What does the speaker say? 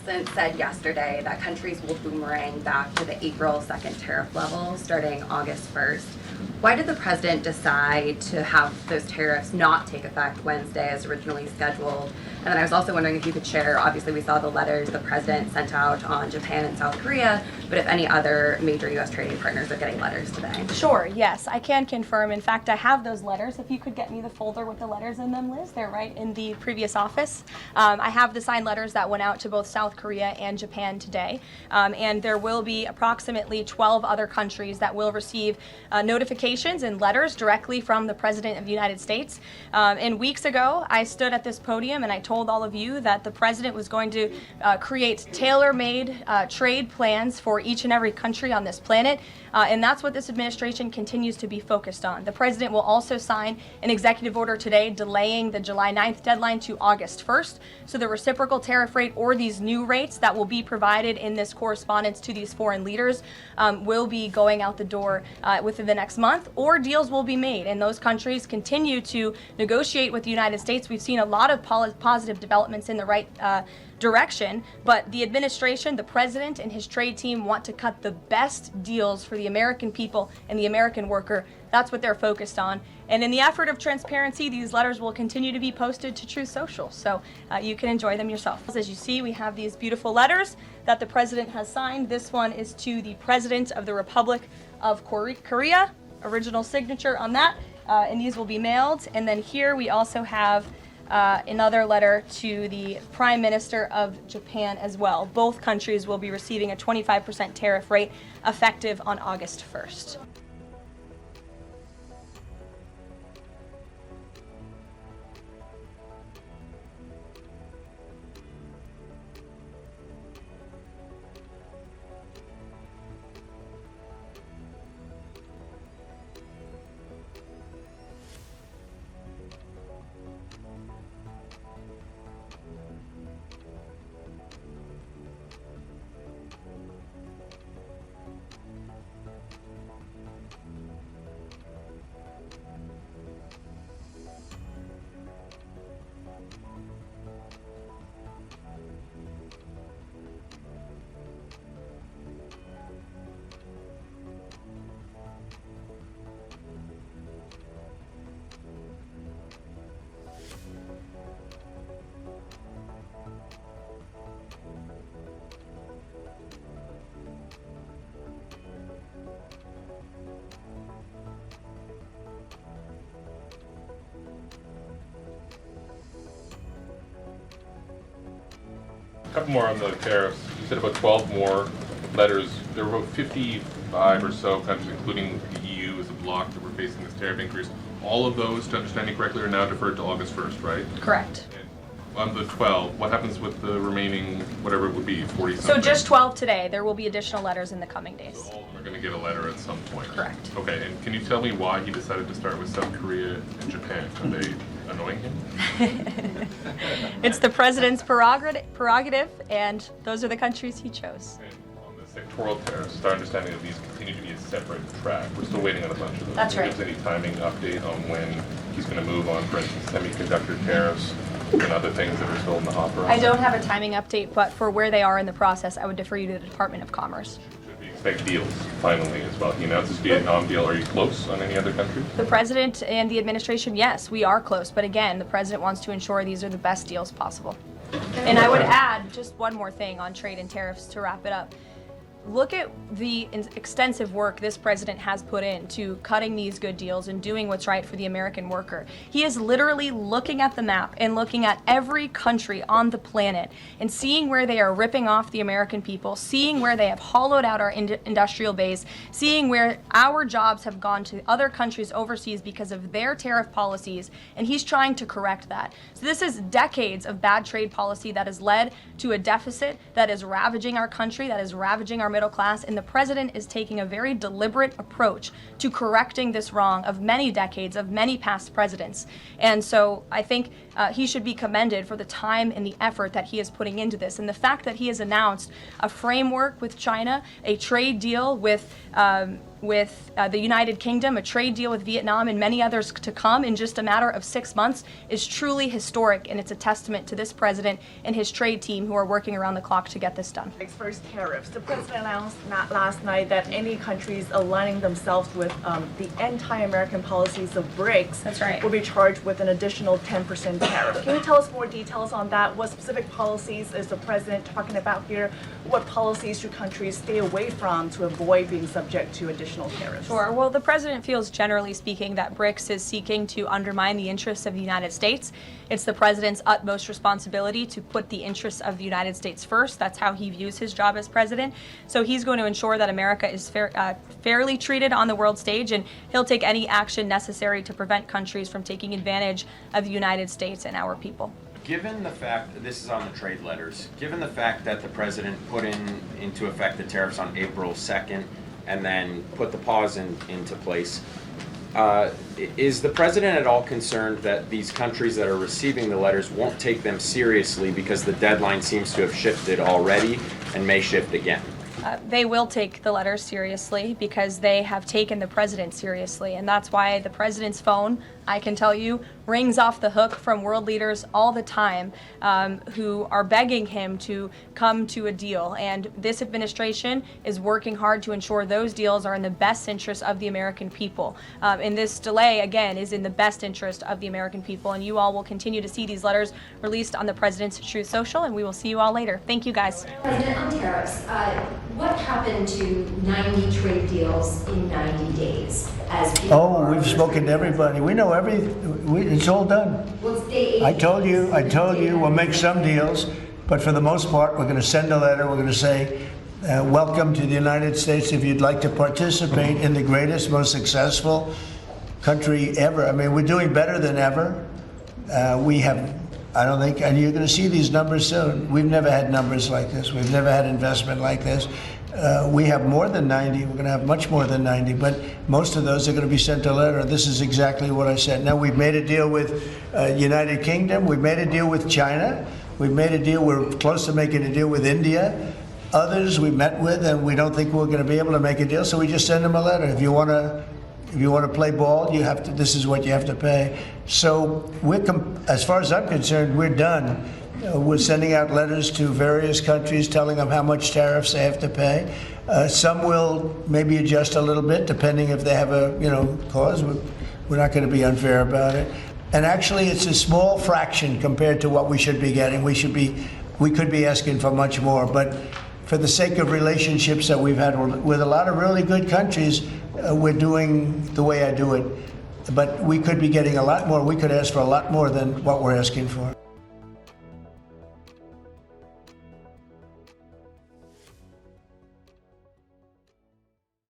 president said yesterday that countries will boomerang back to the April 2nd tariff level starting August 1st. Why did the president decide to have those tariffs not take effect Wednesday as originally scheduled? And then I was also wondering if you could share, obviously we saw the letters the president sent out on Japan and South Korea, but if any other major U.S. trading partners are getting letters today. Sure, yes, I can confirm. In fact, I have those letters. If you could get me the folder with the letters in them, Liz, they're right in the previous office. I have the signed letters that went out to both South Korea and Japan today. And there will be approximately 12 other countries that will receive notifications and letters directly from the President of the United States. And weeks ago, I stood at this podium and I told all of you that the President was going to create tailor-made trade plans for each and every country on this planet. And that's what this administration continues to be focused on. The President will also sign an executive order today delaying the July 9th deadline to August 1st. So the reciprocal tariff rate or these new rates that will be provided in this correspondence to these foreign leaders will be going out the door within the next month, or deals will be made. And those countries continue to negotiate with the United States. We've seen a lot of positive developments in the right direction, but the administration, the president, and his trade team want to cut the best deals for the American people and the American worker. That's what they're focused on. And in the effort of transparency, these letters will continue to be posted to Truth Social, so you can enjoy them yourself. As you see, we have these beautiful letters that the president has signed. This one is to the President of the Republic of Korea, original signature on that, and these will be mailed. And then here we also have another letter to the Prime Minister of Japan as well. Both countries will be receiving a 25% tariff rate effective on August 1st. A couple more on the tariffs. You said about 12 more letters. There were about 55 or so countries, including the EU as a bloc, that were facing this tariff increase. All of those, to understand you correctly, are now deferred to August 1st, right? Correct. And on the 12, what happens with the remaining, whatever it would be, 40 something? So just 12 today. There will be additional letters in the coming days. So all of them are going to get a letter at some point? Correct. Okay, and can you tell me why he decided to start with South Korea and Japan? Are they annoying him? It's the president's prerogative, and those are the countries he chose. And on the sectoral tariffs, it's our understanding that these continue to be a separate track. We're still waiting on a bunch of them. That's right. Can you give us any timing update on when he's going to move on, for instance, semiconductor tariffs and other things that are still in the hopper? I don't have a timing update, but for where they are in the process, I would defer you to the Department of Commerce. Should we expect deals finally as well? He announced this Vietnam deal. Are you close on any other countries? The president and the administration, yes, we are close. But again, the president wants to ensure these are the best deals possible. And I would add just one more thing on trade and tariffs to wrap it up. Look at the extensive work this president has put into cutting these good deals and doing what's right for the American worker. He is literally looking at the map and looking at every country on the planet and seeing where they are ripping off the American people, seeing where they have hollowed out our industrial base, seeing where our jobs have gone to other countries overseas because of their tariff policies, and he's trying to correct that. So this is decades of bad trade policy that has led to a deficit that is ravaging our country, that is ravaging our middle class, and the president is taking a very deliberate approach to correcting this wrong of many decades, of many past presidents. And so I think he should be commended for the time and the effort that he is putting into this. And the fact that he has announced a framework with China, a trade deal with with the United Kingdom, a trade deal with Vietnam, and many others to come in just a matter of 6 months is truly historic, and it's a testament to this president and his trade team who are working around the clock to get this done. First, tariffs. The president announced last night that any countries aligning themselves with the anti-American policies of BRICS That's right. will be charged with an additional 10% tariff. Can you tell us more details on that? What specific policies is the president talking about here? What policies should countries stay away from to avoid being subject to additional tariffs? Sure. Well, the president feels, generally speaking, that BRICS is seeking to undermine the interests of the United States. It's the president's utmost responsibility to put the interests of the United States first. That's how he views his job as president. So he's going to ensure that America is fairly treated on the world stage, and he'll take any action necessary to prevent countries from taking advantage of the United States and our people. Given the fact, this is on the trade letters, given the fact that the president put into effect the tariffs on April 2nd and then put the pause into place, is the president at all concerned that these countries that are receiving the letters won't take them seriously because the deadline seems to have shifted already and may shift again? They will take the letters seriously because they have taken the president seriously, and that's why the president's phone, I can tell you, rings off the hook from world leaders all the time who are begging him to come to a deal. And this administration is working hard to ensure those deals are in the best interest of the American people. And this delay, again, is in the best interest of the American people. And you all will continue to see these letters released on the President's Truth Social, and we will see you all later. Thank you, guys. President, on tariffs, what happened to 90 trade deals in 90 days? As people are We've spoken to everybody. We know it's all done. What's day 8? I told you, we'll make some deals, but for the most part, we're going to send a letter. We're going to say, welcome to the United States. If you'd like to participate in the greatest, most successful country ever. I mean, we're doing better than ever. We have, I don't think, and you're going to see these numbers soon. We've never had numbers like this. We've never had investment like this. We have more than 90. We're going to have much more than 90, but most of those are going to be sent a letter. This is exactly what I said. Now, we've made a deal with United Kingdom. We've made a deal with China. We've made a deal. We're close to making a deal with India. Others we met with, and we don't think we're going to be able to make a deal, so we just send them a letter. If you want to play ball, you have to. This is what you have to pay. So as far as I'm concerned, we're done. We're sending out letters to various countries telling them how much tariffs they have to pay. Some will maybe adjust a little bit depending if they have a cause. We're not going to be unfair about it. And actually, it's a small fraction compared to what we should be getting. We could be asking for much more. But for the sake of relationships that we've had with a lot of really good countries, we're doing the way I do it. But we could be getting a lot more. We could ask for a lot more than what we're asking for.